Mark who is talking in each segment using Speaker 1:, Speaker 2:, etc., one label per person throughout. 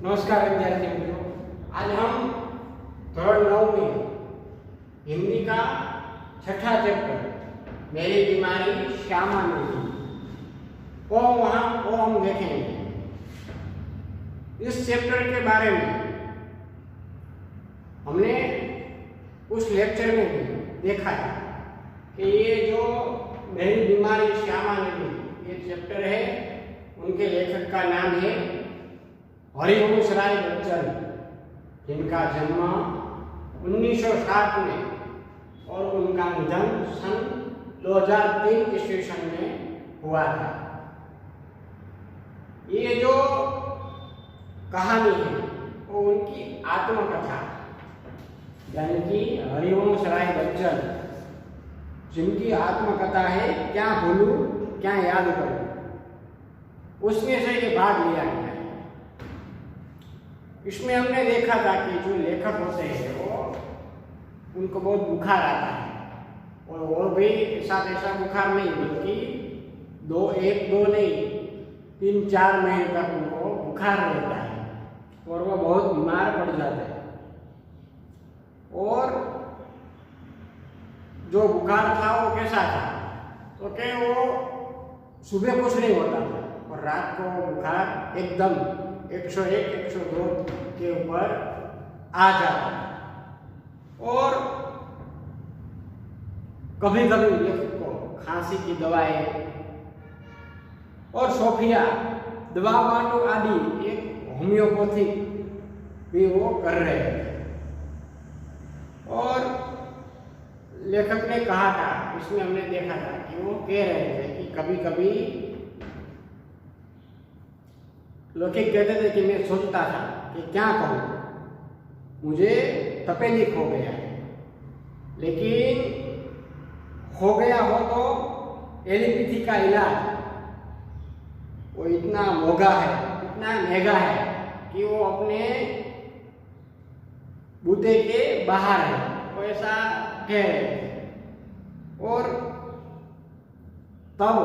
Speaker 1: नमस्कार विद्यार्थी मित्रों, आज हम धोरण 9 में हिंदी का छठा चैप्टर मेरी बीमारी श्यामा नहीं वो हम देखेंगे। इस चैप्टर के बारे में हमने उस लेक्चर में भी देखा है कि ये जो मेरी बीमारी श्यामा नहीं ये चैप्टर है, उनके लेखक का नाम है हरिवंश राय बच्चन, जिनका जन्म 1960 में और उनका निधन सन 2003 ईस्वी सन में हुआ था। ये जो कहानी है वो उनकी आत्मकथा, यानी कि हरिवंश राय बच्चन जिनकी आत्मकथा है क्या भूलूं क्या याद करूं, उसमें से ये भाग लिया गया है। इसमें हमने देखा था कि जो लेखक होते हैं वो उनको बहुत बुखार आता है और भी ऐसा बुखार नहीं, बल्कि 1-2 नहीं 3-4 महीने तक उनको बुखार रहता है और वो बहुत बीमार पड़ जाते हैं। और जो बुखार था वो कैसा था, तो क्या वो सुबह कुछ नहीं होता था और रात को बुखार एकदम 101-102 के ऊपर आ जाता है। और कभी कभी लेखक को खांसी की दवाएं और सोफिया दवा वालों आदि एक होम्योपैथिक भी वो कर रहे थे। और लेखक ने कहा था, इसमें हमने देखा था कि वो कह रहे थे कि कभी कभी लोग कहते थे कि मैं सोचता था कि क्या करूं, मुझे तपेदिक हो गया है, लेकिन हो गया हो तो एलोपैथी का इलाज वो इतना महंगा है, इतना महंगा है कि वो अपने बूते के बाहर है, वो ऐसा कह रहे थे। और तब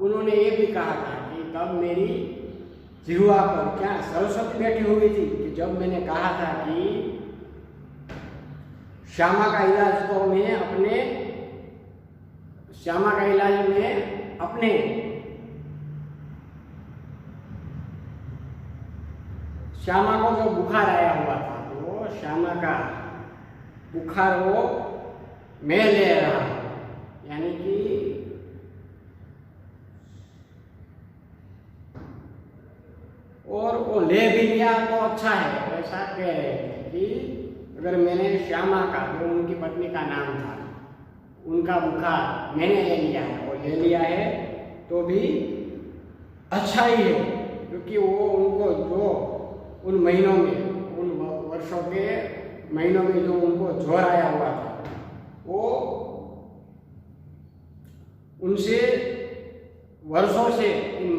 Speaker 1: उन्होंने ये भी कहा था कि तब मेरी जिह्वा पर क्या सरस्वती बैठी हुई थी कि जब मैंने कहा था कि श्यामा का इलाज तो मैं अपने श्यामा को जो बुखार आया हुआ था तो वो श्यामा का बुखार वो मैं ले रहा हूं, यानी कि और वो ले भी लिया तो अच्छा है, ऐसा कह रहे थे कि अगर मैंने श्यामा का, जो उनकी पत्नी का नाम था, उनका बुखार मैंने ले लिया है और ले लिया है तो भी अच्छा ही है, क्योंकि वो उनको जो उन महीनों में, उन वर्षों के महीनों में जो उनको ज्वर आया हुआ था वो उनसे वर्षों से इन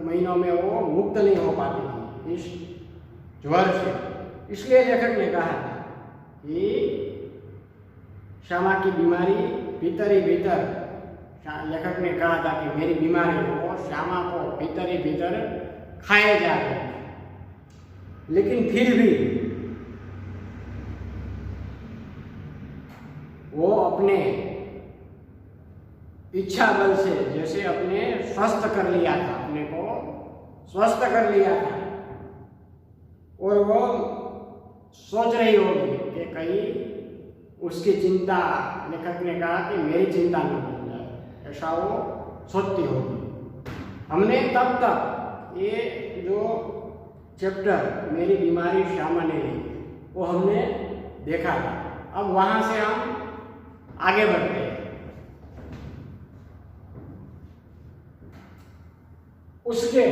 Speaker 1: महीनों में वो मुक्त नहीं हो पाती थी इस ज्वर से। इसलिए लेखक ने कहा कि श्यामा की बीमारी भीतर ही भीतर, लेखक ने कहा था कि मेरी बीमारी को श्यामा को भीतर ही भीतर खाए जा रहे थे, लेकिन फिर भी वो अपने इच्छा बल से जैसे अपने स्वस्थ कर लिया था, अपने को स्वस्थ कर लिया था, और वो सोच रही होगी कि कहीं उसकी चिंता, लेखक ने कहा कि मेरी चिंता न बन जाए, ऐसा वो सोचती होगी। हमने तब तक ये जो चैप्टर मेरी बीमारी श्यामा ने ली वो हमने देखा था। अब वहां से हम आगे बढ़ते हैं। उसके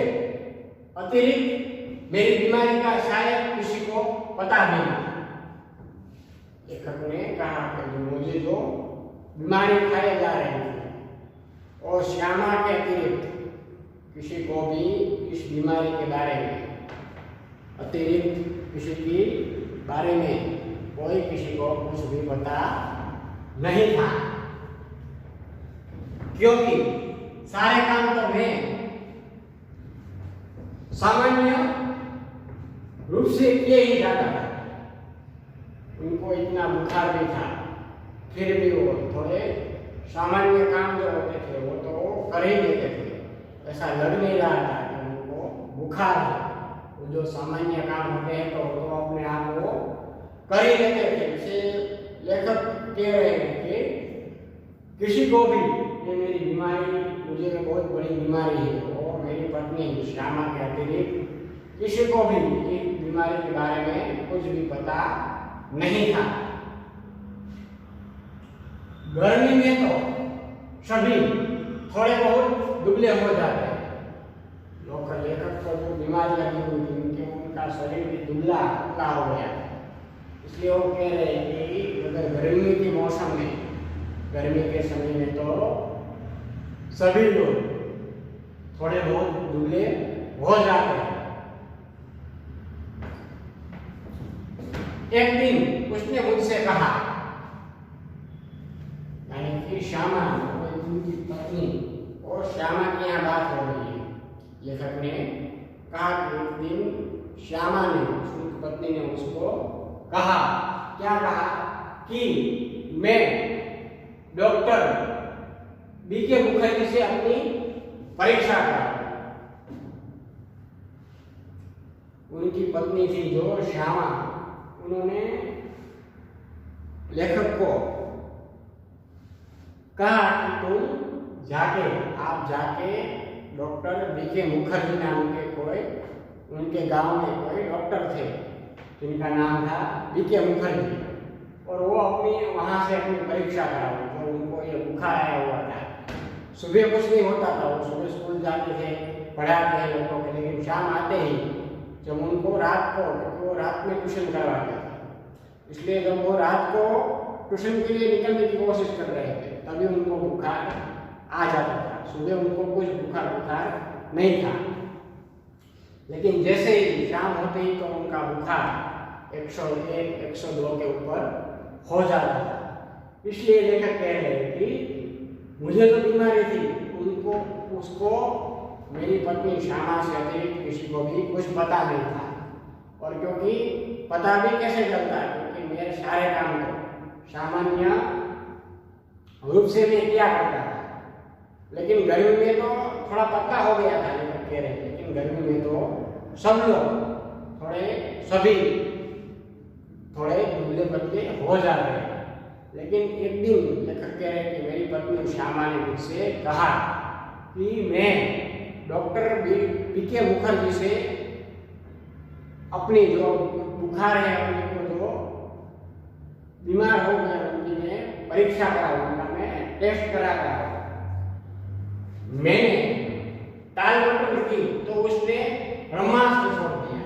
Speaker 1: अतिरिक्त मेरी बीमारी का शायद किसी को पता भी नहीं। लेखक ने कहा कि मुझे जो बीमारी खाए जा रही थी और श्यामा के अतिरिक्त किसी को भी इस बीमारी के बारे में, अतिरिक्त किसी के बारे में कोई किसी को कुछ भी पता नहीं था, क्योंकि सारे काम तो मैं सामान्य से किए ही जाता था। उनको इतना बुखार भी था, फिर भी वो थोड़े सामान्य काम जो होते थे वो तो कर ही देते थे। ऐसा लग नहीं रहा था कि उनको बुखार है। वो जो सामान्य काम होते हैं तो वो तो अपने आप वो कर ही लेते थे। इसे लेखक कह रहे हैं कि किसी को भी ये मेरी बीमारी, मुझे बहुत बड़ी बीमारी है और मेरी पत्नी श्यामा के अतिरिक्त किसी को भी इस बीमारी के बारे में कुछ भी पता नहीं था। गर्मी में तो सभी थोड़े बहुत दुबले हो जाते हैं। लेखक को जो बीमारी लगी हुई थी उनका शरीर भी दुबला हो गया। इसलिए वो कह रहे हैं कि अगर गर्मी के मौसम में, गर्मी के समय में तो सभी लोग थोड़े बहुत दुबले हो जाते हैं। एक दिन उसने मुझसे कहा, यानी कि श्यामा उनकी पत्नी और श्यामा की यहाँ बात हो रही है। लेखक ने कहा कि एक दिन श्यामा ने, उसकी पत्नी ने उसको कहा, क्या कहा कि मैं डॉक्टर बीके मुखर्जी से अपनी परीक्षा कराऊं। उनकी पत्नी थी जो श्यामा, उन्होंने लेखक को कहा कि तुम जाके, आप जाके डॉक्टर बीके मुखर्जी नाम के कोई, उनके गांव में कोई डॉक्टर थे जिनका नाम था बीके मुखर्जी, और वो अपनी वहाँ से अपनी परीक्षा कराओ। जो उनको ये बुखार आया हुआ था, सुबह कुछ नहीं होता था, वो सुबह स्कूल जाते थे, पढ़ाते हैं लोगों के, लेकिन शाम आते ही जब उनको रात को, क्योंकि वो रात में ट्यूशन करवाते थे, इसलिए जब वो रात को ट्यूशन के लिए निकलने की कोशिश कर रहे थे तभी उनको बुखार आ जाता था। सुबह उनको कुछ बुखार नहीं था, लेकिन जैसे ही शाम होते ही तो उनका बुखार 101, 102 के ऊपर हो जाता था। इसलिए लेखक कह रहे हैं कि मुझे तो बीमारी थी, उसको मेरी पत्नी श्यामा से अतिरिक्त किसी को भी कुछ पता नहीं था। और क्योंकि पता भी कैसे चलता है, क्योंकि मेरे सारे काम तो सामान्य रूप से मैं किया करता था, लेकिन गर्मी में तो थोड़ा पतला हो गया था, लेखक कह रहे हैं। लेकिन गर्मी में तो सब लोग सभी थोड़े दुबले पतले हो जाते हैं। लेकिन एक दिन लेखक कह रहे हैं कि मेरी पत्नी श्यामा ने मुझसे कहा कि मैं डॉक्टर बीके मुखर्जी से अपनी जो बुखार है, अपने को जो बीमार हो गए उनकी मैं परीक्षा कराऊंगा, मैं टेस्ट करा रहा हूं। मैंने टालमटोल की तो उसने ब्रह्मास्त्र छोड़ दिया।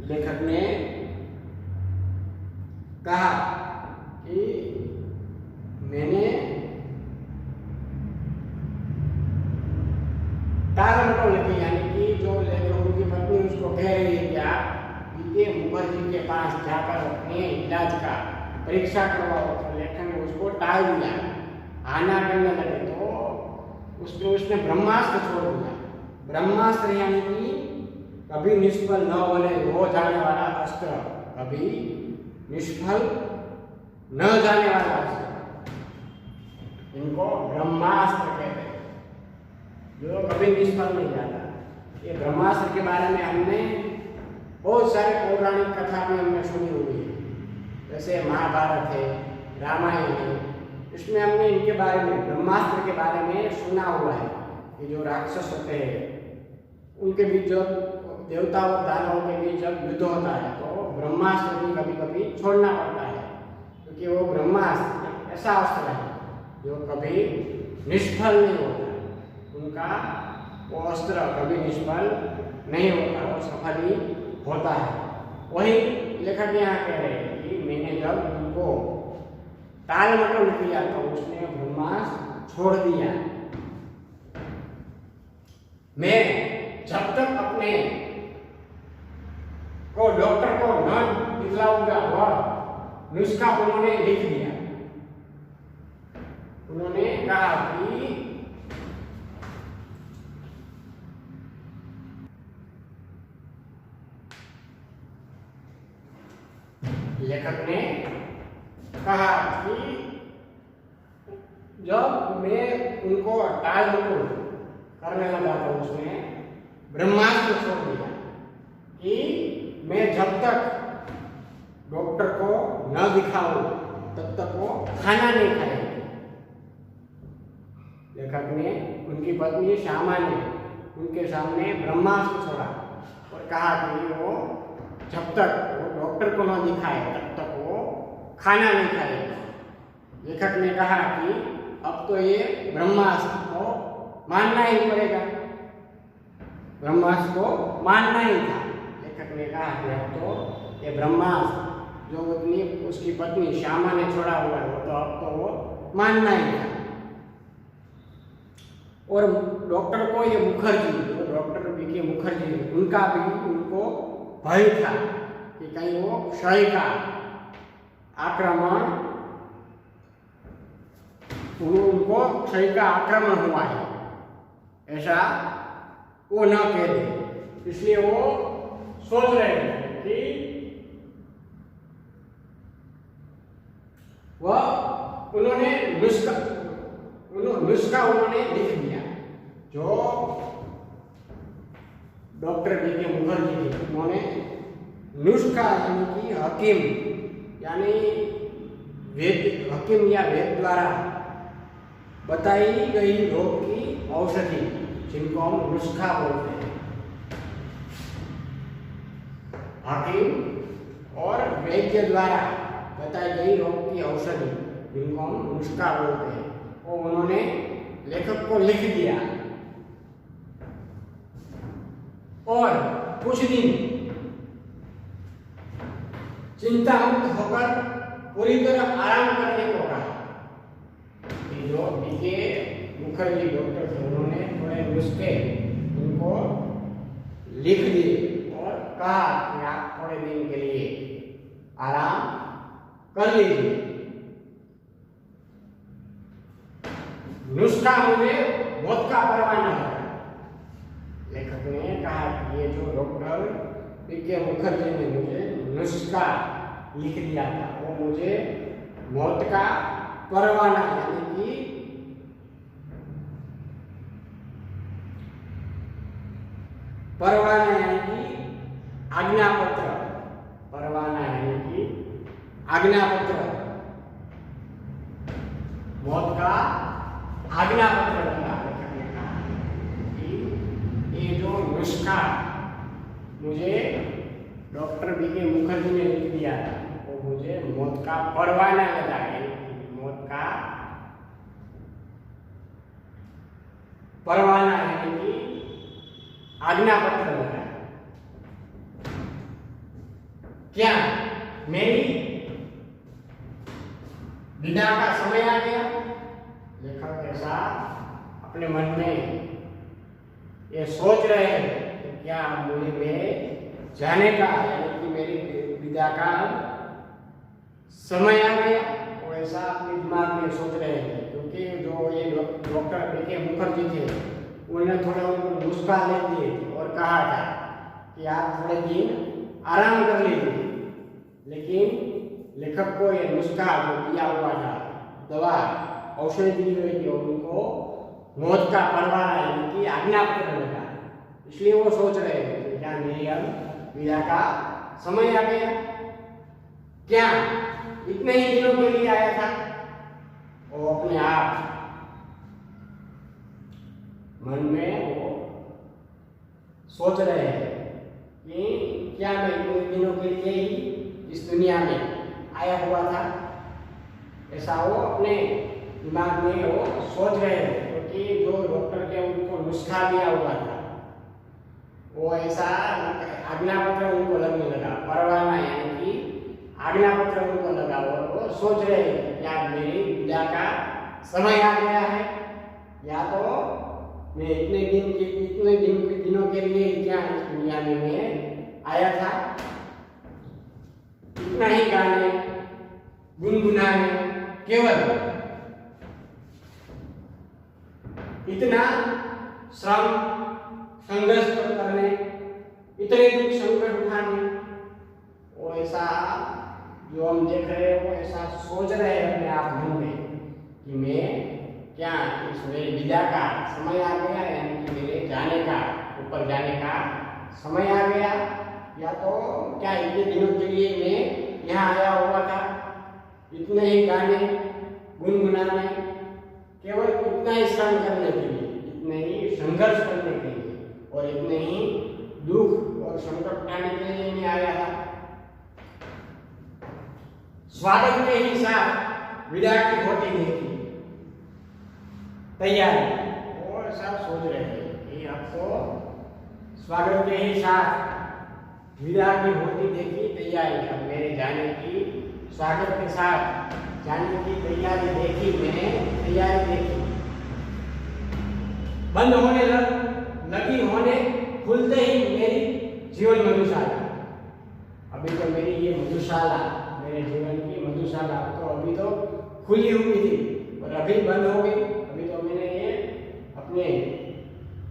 Speaker 1: लेखक ने कहा कि मैंने टालमटोल की, यानी कि जो लेखक उनकी पत्नी उसको कह रही है कि आप बीके मुखर्जी के पास जाकर अपने इलाज का परीक्षा करवाओ, तो लेखक ने उसको टाल दिया। आना करने लगे तो उसने ब्रह्मास्त्र छोड़ दिया। ब्रह्मास्त्र यानी कि कभी निष्फल न होने हो जाने वाला अस्त्र, कभी निष्फल न जाने वाला अस्त्र, इनको ब्रह्मास्त्र कहते हैं, जो कभी निष्फल नहीं जाता। ये ब्रह्मास्त्र के बारे में हमने बहुत सारे पौराणिक कथा में हमने सुनी हुई है, जैसे महाभारत है, रामायण है, इसमें हमने इनके बारे में, ब्रह्मास्त्र के बारे में सुना हुआ है कि जो राक्षस होते हैं उनके बीच, जब देवता और दानवों के बीच जब युद्ध होता है तो ब्रह्मास्त्र भी कभी कभी छोड़ना पड़ता है, क्योंकि वो ब्रह्मास्त्र ऐसा अस्त्र है जो कभी निष्फल नहीं होता। उनका वो अस्त्र कभी निष्फल नहीं होता, वो सफल ही होता है। वही लेखक यहाँ कह रहे हैं कि मैंने जब उनको टालमटोल किया तो उसने ब्रह्मास्त्र छोड़ दिया। मैं जब तक अपने को डॉक्टर को न दिखलाऊंगा, वह नुस्खा उन्होंने लिख दिया। उन्होंने कहा कि लेखक ने कहा कि जब मैं उनको टाल मटोल करने लगा तो उसने ब्रह्मास्त्र छोड़ दिया कि मैं जब तक डॉक्टर को न दिखाऊं तब तक वो खाना नहीं खाएंगे। लेखक ने उनकी पत्नी श्यामा ने उनके सामने ब्रह्मास्त्र छोड़ा और कहा कि वो जब तक वो डॉक्टर को न दिखाए तब तक वो खाना नहीं खाएगा। लेखक ने कहा कि अब तो ये ब्रह्मास्त्र को मानना ही पड़ेगा, ब्रह्मास्त्र को मानना ही था। लेखक ने कहा कि अब तो ये ब्रह्मास्त्र जो उसकी पत्नी श्यामा ने छोड़ा हुआ है वो तो अब तो वो मानना ही था। और डॉक्टर को ये मुखर्जी, जो डॉक्टर बीके मुखर्जी, उनका भी उनको भय था कि कहीं वो क्षय का आक्रमण, उनको क्षय का आक्रमण हुआ है ऐसा वो न कह दे। इसलिए वो सोच रहे थे कि वह उन्होंने नुस्खा उन्होंने लिख दिया। जो डॉक्टर बीके मुखर्जी थे उन्होंने नुस्खा यानी कि हकीम यानी वेद, हकीम या वेद द्वारा बताई गई रोग की औषधि, जिनको हम नुस्खा बोलते हैं, हकीम और वैद्य द्वारा बताई गई रोग की औषधि, जिनको हम नुस्खा बोलते हैं, वो उन्होंने लेखक को लिख दिया। और कुछ दिन चिंता मुक्त होकर पूरी तरह आराम करने को कहा। जो बीके मुखर्जी डॉक्टर थे उन्होंने थोड़े नुस्खे उनको लिख दिए और कहा कि आप थोड़े दिन के लिए आराम कर लीजिए। नुस्खा मुझे मौत का परवाना है। लेखक ने कहा कि ये जो डॉक्टर बीके मुखर्जी ने मुझे नुस्खा लिख दिया था वो मुझे मौत का परवाना यानी कि परवाना यानी कि आज्ञा पत्र, परवाना यानी कि आज्ञा पत्र, मौत का आज्ञा पत्र लगा। लेखक ने कहा कि ये जो नुस्खा मुझे डॉक्टर बीके मुखर्जी ने लिख दिया था वो मुझे मौत का परवाना लगा, मौत का परवाना यानी कि आज्ञा पत्र लगा। क्या मेरी विदा का समय आ गया? लेखक ऐसा अपने मन में ये सोच रहे हैं कि क्या मुझे मेरे जाने का यानी कि मेरी विदा का समय आ गया, वो ऐसा अपने दिमाग में सोच रहे हैं। क्योंकि जो ये डॉक्टर बीके मुखर्जी थे उन्होंने थोड़ा उनको नुस्खा लिख दिए थे और कहा था कि आप थोड़े दिन आराम कर लीजिए। लेकिन लेखक को ये नुस्खा जो दिया हुआ था, दवा औषधि दी हुई थी, उनको मौत का परवाना यानी कि आज्ञा पत्र लगा। इसलिए वो सोच रहे थे कि क्या मेरी अब विदा का समय आ गया? क्या इतने ही दिनों के लिए आया था? वो अपने आप मन में वो सोच रहे हैं कि क्या मैं इतने दिनों के लिए ही इस दुनिया में आया हुआ था? ऐसा वो अपने दिमाग में वो सोच रहे हैं। क्योंकि जो डॉक्टर के उनको नुस्खा दिया हुआ था वो ऐसा आज्ञा पत्र उनको लगने लगा, परवाना यानी कि आज्ञा पत्र उनको लगा और वो सोच रहे हैं कि क्या मेरी विदा का समय आ गया है, या तो मैं इतने दिनों के लिए क्या इस दुनिया में मैं आया था, इतना ही गाने गुनगुनाने, केवल इतना श्रम संघर्ष करने, इतने दुख संकट उठाने, वो ऐसा जो हम देख रहे हैं वो ऐसा सोच रहे हैं अपने आप मन में कि मैं क्या इस मेरी विदा का समय आ गया, यानी कि मेरे जाने का, ऊपर जाने का समय आ गया, या तो क्या इतने दिनों के लिए मैं यहाँ आया हुआ था, इतने ही गाने गुनगुनाने, केवल इतना ही श्रम करने के लिए, इतने ही संघर्ष करने के लिए और इतने ही दुख और संकट उठाने के लिए मैं आया था। स्वागत के ही साथ विदा की घोटी देखी, तैयारी, और सब सोच रहे थे कि अब तो स्वागत के ही साथ विदा की घोटी देखी, तैयारी, अब मेरे जाने की, स्वागत के साथ जाने की तैयारी देखी मैंने, तैयारी देखी, बंद होने लगी होने, खुलते ही मेरी जीवन मधुशाला। अभी तो मेरी ये मधुशाला, मेरे जीवन की मधुशाला तो अभी तो खुली हुई थी और अभी बंद हो गई। अभी तो मैंने ये अपने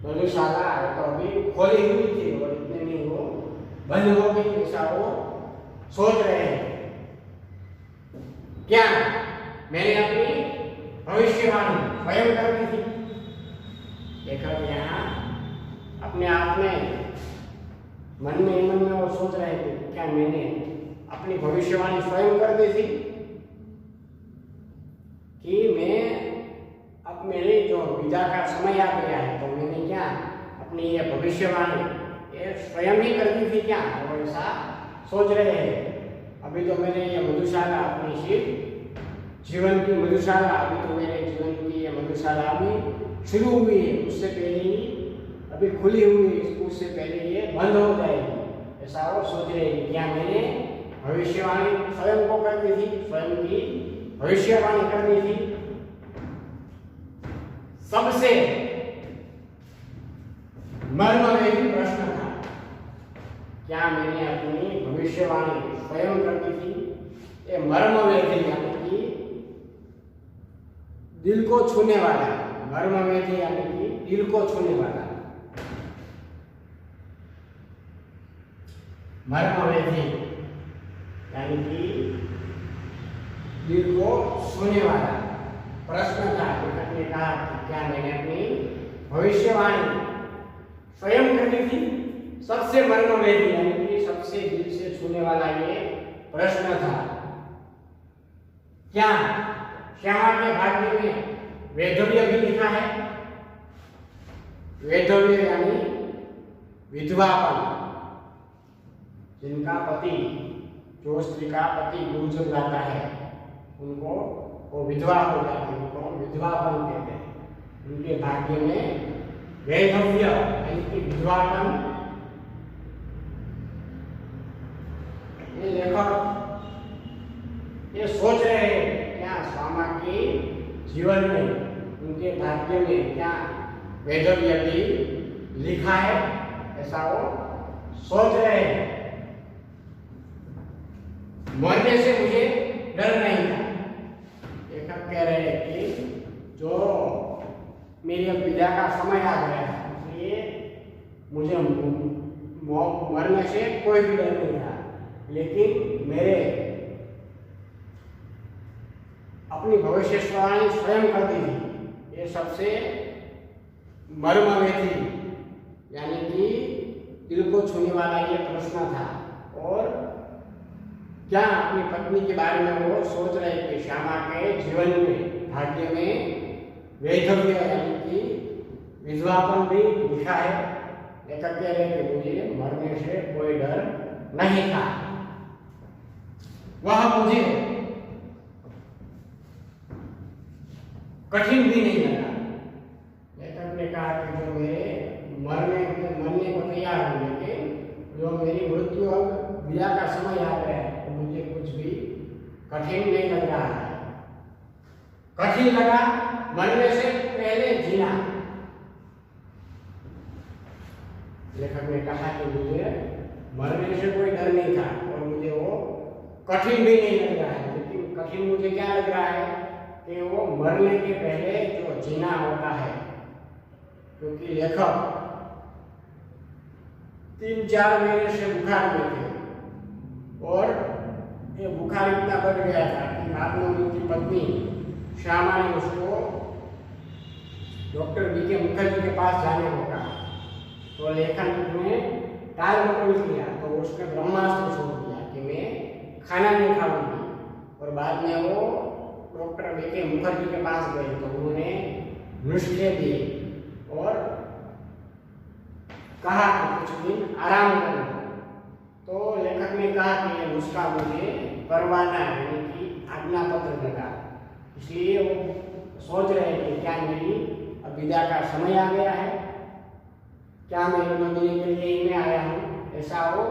Speaker 1: मधुशाला तो अभी खोली हुई थी और इतने में वो बंद हो गई, ऐसा वो सोच रहे हैं। क्या मैंने अपनी भविष्यवाणी स्वयं कर दी थी? लेखक यहाँ अपने आप में मन में वो सोच रहे थे, क्या मैंने अपनी भविष्यवाणी स्वयं कर दी थी कि मैं अब मेरे जो विदा का समय आ गया है, तो मैंने क्या अपनी ये भविष्यवाणी ये स्वयं ही कर दी थी क्या? वो ऐसा सोच रहे हैं। अभी तो मैंने ये मधुशाला अपनी सिर्फ जीवन की मधुशाला, अभी तो मेरे जीवन की ये मधुशाला अभी शुरू हुई है, उससे पहले ही अभी खुली हुई है, उससे पहले ये बंद हो जाएगी, ऐसा वो सोच रहे हैं। क्या मैंने भविष्यवाणी स्वयं को कर दी थी, स्वयं की भविष्यवाणी कर दी थी? सबसे मर्मवेदी प्रश्न था, क्या मैंने अपनी भविष्यवाणी स्वयं कर दी थी? ये मर्मवेदी यानी कि दिल को छूने वाला, मर्मवेदी यानी कि दिल को छूने वाला, मर्मवेदी यानी कि दिल को छूने वाला प्रश्न था। लेखक ने कहा कि क्या मैंने अपनी भविष्यवाणी स्वयं कर दी थी? सबसे मर्मवेदी यानी कि सबसे दिल से छूने वाला ये प्रश्न था। क्या श्यामा के भाग्य में वैधव्य भी लिखा है? वैधव्य यानी विधवापन, जिनका पति, जो स्त्री का पति गुजर जाता है उनको वो विधवा हो जाती है, उनको विधवापन कहते हैं। उनके भाग्य में वैधव्य यानी कि विधवापन, ये लेखक ये सोच रहे हैं क्या श्यामा के जीवन में, उनके भाग्य में क्या वैधव्य भी लिखा है, ऐसा वो सोच रहे हैं। मरने से मुझे डर नहीं था। लेखक कह रहे हैं कि जो मेरी अब विदा का समय आ गया है, इसलिए मुझे मरने से कोई भी डर नहीं था, लेकिन मेरे अपनी भविष्यवाणी स्वयं कर दी थी। ये सबसे मर्मवेदी यानी कि दिल को छूने वाला ये प्रश्न था। और क्या अपनी पत्नी के बारे में वो सोच रहे कि श्यामा के जीवन में, भाग्य में वैधव्य यानी कि विधवापन भी लिखा है। लेखक कह रहे कि मुझे मरने से कोई डर नहीं था, वह मुझे कठिन भी नहीं लगा। लेखक ने कहा कि जो मेरे मरने को तैयार हो, लेकिन जो मेरी मृत्यु अब विदा का समय आ गया है, तो मुझे कुछ भी कठिन नहीं लग रहा है। कठिन लगा मरने से पहले जीना। लेखक ने कहा कि मुझे मरने से कोई डर नहीं था और मुझे वो कठिन भी नहीं लग रहा है, लेकिन कठिन मुझे क्या लग रहा है कि वो मरने के पहले जो जीना होता है, क्योंकि लेखक 3-4 महीने से बुखार में थे और ये बुखार इतना बढ़ गया था कि बाद में उनकी पत्नी श्यामा ने उसको डॉक्टर बी के मुखर्जी के पास जाने को कहा। तो लेखक ने टाल मटोल किया, तो उसने ब्रह्मास्त्र छोड़ दिया कि मैं खाना नहीं खाऊंगी। और बाद में वो डॉक्टर बी के मुखर्जी के पास गए, तो उन्होंने नुस्खे दिए और कहा कि कुछ दिन आराम करो। तो लेखक ने कहा कि ये नुस्खा मुझे करवाना है, यानी कि आज्ञा पत्र लगा। इसलिए वो सोच रहे हैं कि क्या मेरी अब विदा का समय आ गया है, क्या मैं जन्म देने के लिए ही मैं आया हूँ, ऐसा वो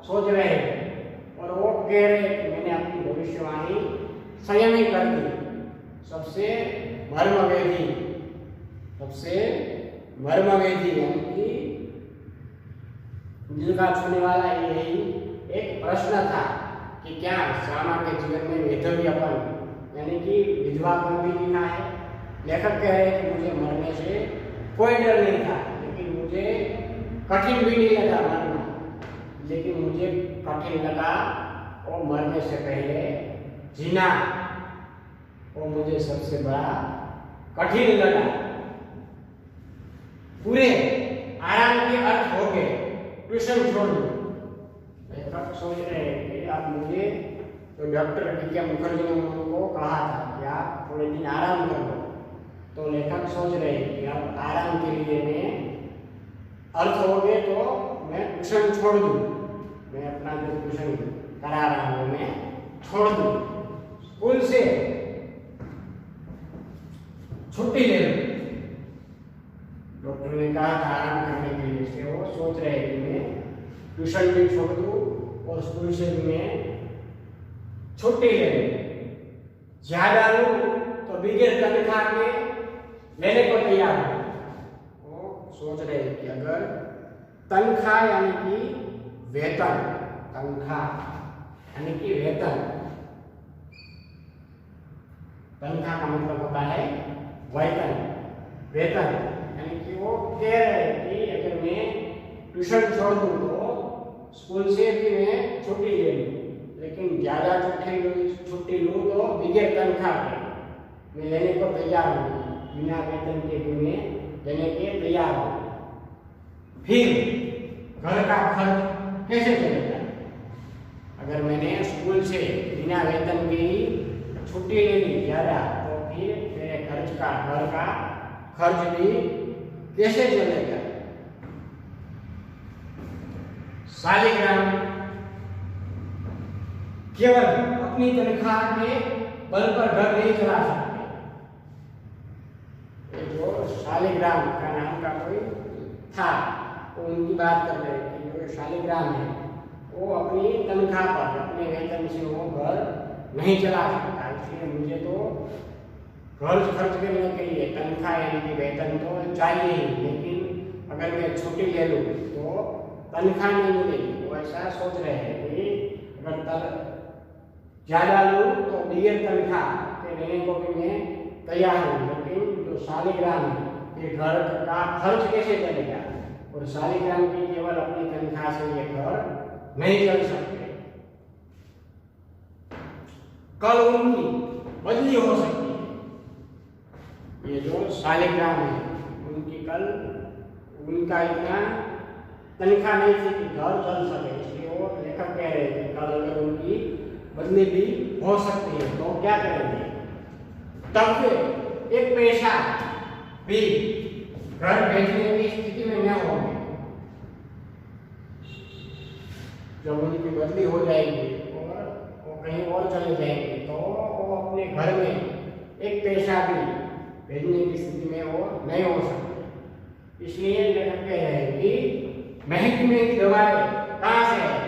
Speaker 1: सोच रहे हैं। और वो कह रहे हैं कि मैंने अपनी भविष्यवाणी स्वयं ही कर दी। सबसे मर्मवेदी यानी कि दिल का छूने वाला यही एक प्रश्न था कि क्या श्यामा के जीवन में वैधव्यपन यानी कि विधवापन भी लिखा है। लेखक कह रहे हैं कि मुझे मरने से कोई डर नहीं था, लेकिन मुझे कठिन भी नहीं लगा मरना, लेकिन मुझे कठिन लगा और मरने से पहले जीना, वो मुझे सबसे बड़ा कठिन लगा। पूरे आराम के अर्थ हो गए, ट्यूशन छोड़ दो। लेखक सोच रहे हैं कि आप मुझे, तो डॉक्टर बी के मुखर्जी ने उनको कहा था कि आप थोड़े दिन आराम कर लो। तो लेखक सोच रहे हैं कि अब आराम के लिए मैं अर्थ हो गए तो मैं ट्यूशन छोड़ दूं, मैं अपना जो ट्यूशन करा रहा हूँ मैं छोड़ दूं, स्कूल से छुट्टी ले लूं। डॉक्टर ने कहा था आराम करने के लिए, से वो सोच रहे हैं कि मैं ट्यूशन भी छोड़ दूं और स्कूल से भी मैं छुट्टी ले लूं। ज्यादा लूं तो बिगड़ तनख्वाह के लेने को तैयार है। वो सोच रहे हैं कि अगर तनख्वाह यानी कि वेतन, तनख्वाह यानी कि वेतन, तनख्वाह का मतलब होता है वेतन, वेतन यानी कि वो कह रहे हैं कि अगर मैं ट्यूशन छोड़ दूं तो स्कूल से भी मैं छुट्टी ले लूं, लेकिन ज्यादा छुट्टी लूं तो बिगड़ तनख्वाह के मैं लेने को तैयार हूँ, बिना वेतन के भी मैं देने के तैयार हूँ। फिर घर का खर्च कैसे चलेगा? अगर मैंने स्कूल से बिना वेतन के ही छुट्टी ले ली ज्यादा, तो फिर मेरे घर का खर्च भी कैसे चलेगा? शालिग्राम केवल अपनी तनख्वाह के बल पर घर नहीं चला सकते। जो शालिग्राम का नाम का कोई था, वो उनकी बात कर रहे हैं कि जो शालिग्राम है वो अपनी तनख्वाह पर, अपने वेतन से वो घर नहीं चला सकता। इसलिए मुझे तो घर खर्च करने के लिए तनख्वाह यानी कि वेतन तो चाहिए ही, लेकिन अगर मैं छुट्टी ले लूँ तो तनख्वाह नहीं मिलेगी। वो ऐसा सोच रहे हैं कि अगर ज्यादा लूँ तो बिगड़ तनख्वाह के लेने को भी मैं तैयार हूँ, लेकिन जो शालिग्राम है ये घर का खर्च कैसे चलेगा? और शालिग्राम की केवल अपनी तनख्वाह से ये घर नहीं चल सकते। कल उनकी बदली हो सकती है। ये जो शालिग्राम है उनकी कल, उनका इतना तनख्वाह नहीं थी कि घर चल सके, इसलिए वो लेखक कह रहे थे कल अगर उनकी बदली भी हो सकती है तो क्या करेंगे? तब से एक पैसा भी घर भेजने की स्थिति में न होंगे। जब उनकी बदली हो जाएगी और वो कहीं और चले जाएंगे तो वो अपने घर में एक पैसा भी भेजने की स्थिति में वो नहीं हो सकते। इसलिए लेखक कह रहे हैं कि महंगी दवाएं कहाँ से है,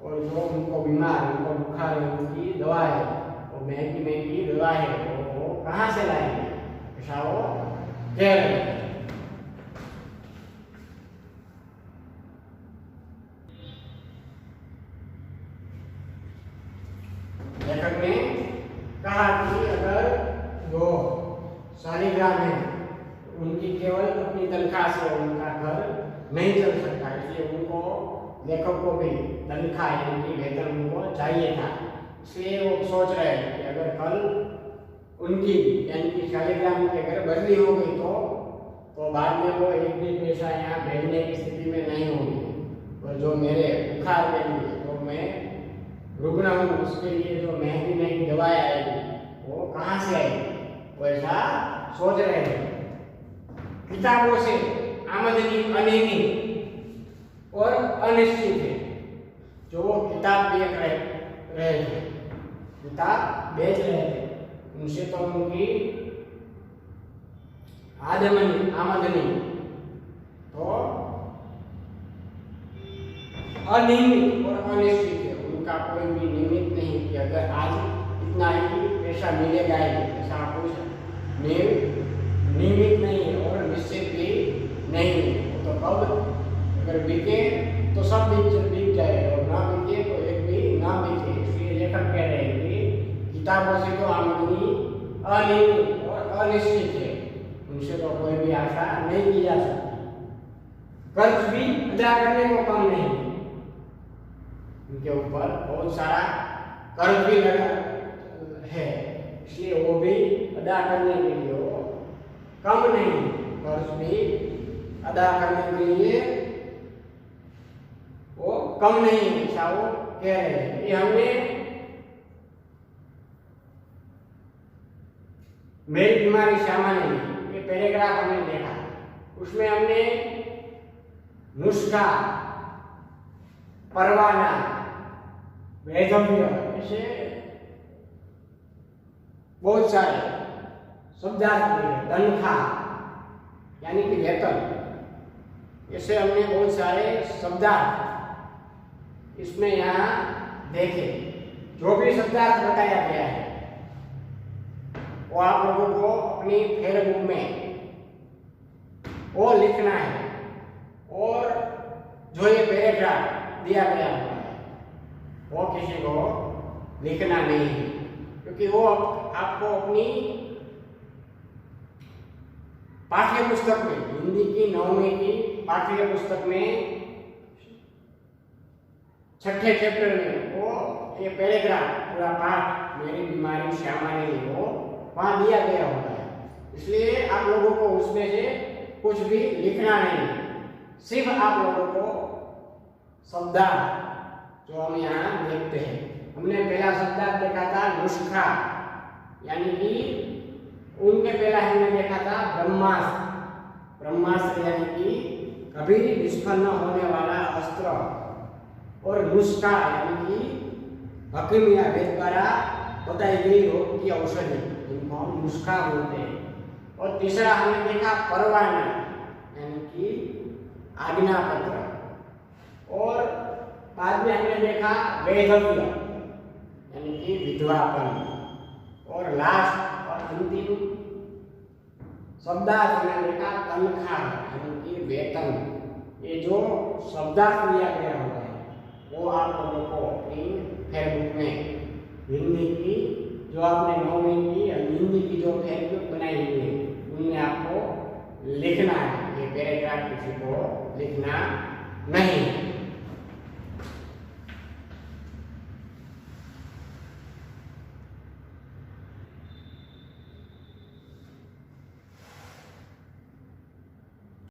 Speaker 1: और जो उनको बीमार, उनको बुखार है, उनकी दवा है, वो महंगी दवा है, वो कहाँ से लाएंगे? ऐसा वो कह रहे हैं। लेखक ने कहा कि अगर जो शालिग्राम है उनकी केवल अपनी तनख्वाह से उनका घर नहीं चल सकता, इसलिए उनको लेखक को भी तनख्वाह यानी कि वेतन उनको चाहिए था, इसलिए वो सोच रहे हैं कि अगर कल उनकी यानी कि शालिग्राम की अगर बदली हो गई तो बाद में वो एक भी पैसा यहाँ भेजने की स्थिति में नहीं होगी, और जो मेरे बुखार के लिए जो मैं रुग्ण हूँ उसके लिए जो महंगी महंगी दवाएं आएगी वो कहाँ से आएगी, वो ऐसा सोच रहे हैं। किताबों से आमदनी अनियमित और अनिश्चित है। जो वो किताब बेच रहे थे, किताब बेच रहे थे, उनसे तो उनकी आमदनी तो अनियमित और अनिश्चित है। उनका कोई भी नियमित नहीं कि अगर आज इतना ही पैसा मिलेगा ही, ऐसा कुछ नियमित नहीं है और निश्चित भी नहीं है। तो कब अगर बिके तो सब बिक जाए और ना बिके तो एक भी ना बिके। इसलिए लेखक कह रहे हैं कि किताबों से तो आमदनी अनियमित और अनिश्चित है, उनसे तो कोई भी आशा नहीं की जा सकती। कर्ज भी अदा करने को कम नहीं, उनके ऊपर बहुत सारा कर्ज भी लगा है, इसलिए वो भी अदा करने के लिए वो कम नहीं, कर्ज भी अदा करने के लिए वो कम नहीं है, ऐसा वो कह रहे हैं। ये हमने मेरी बीमारी सामान्य नहीं, ये पैराग्राफ हमने देखा, उसमें हमने नुस्खा, परवाना, वैधव्य ऐसे बहुत सारे शब्दार्थ, तनख्वाह यानी कि वेतन, ऐसे हमने बहुत सारे शब्दार्थ इसमें यहाँ देखे। जो भी शब्दार्थ बताया गया है वो आप लोगों को अपनी फेसबुक में वो लिखना है, और जो ये पैराग्राफ दिया गया है वो किसी को लिखना नहीं है, क्योंकि वो आपको अपनी पाठ्य पुस्तक में, हिंदी की 9वीं की पाठ्य पुस्तक में 6ठे चैप्टर में वो ये पैराग्राफ पूरा पाठ मेरी बीमारी सामान्य नहीं हो वहां दिया गया होता है। इसलिए आप लोगों को उसमें से कुछ भी लिखना नहीं, सिर्फ आप लोगों को शब्दार्थ जो हम यहाँ देखते हैं। हमने पहला शब्दार्थ देखा था नुस्खा, यानी कि उनके पहला हमने देखा था ब्रह्मास्त्र, ब्रह्मास्त्र यानी कि कभी निष्फल न होने वाला अस्त्र, और नुस्खा यानी कि हकीम या वैद्य द्वारा बताई गई रोग की औषधि, जिनको हम नुस्खा बोलते हैं। और तीसरा हमने देखा परवाना यानी कि आज्ञा पत्र, और बाद में हमने देखा वैधव्य यानी कि विधवापन, और लास्ट और अंतिम शब्दार्थ हमने देखा तनख्वाह यानी कि वेतन। ये जो शब्दार्थ दिया गया होता है वो आप लोगों को अपनी फेसबुक में हिंदी की जो आपने 9वीं की हिंदी की जो फेसबुक बनाई हुई है उनमें आपको लिखना है। ये पैराग्राफ किसी को लिखना नहीं है।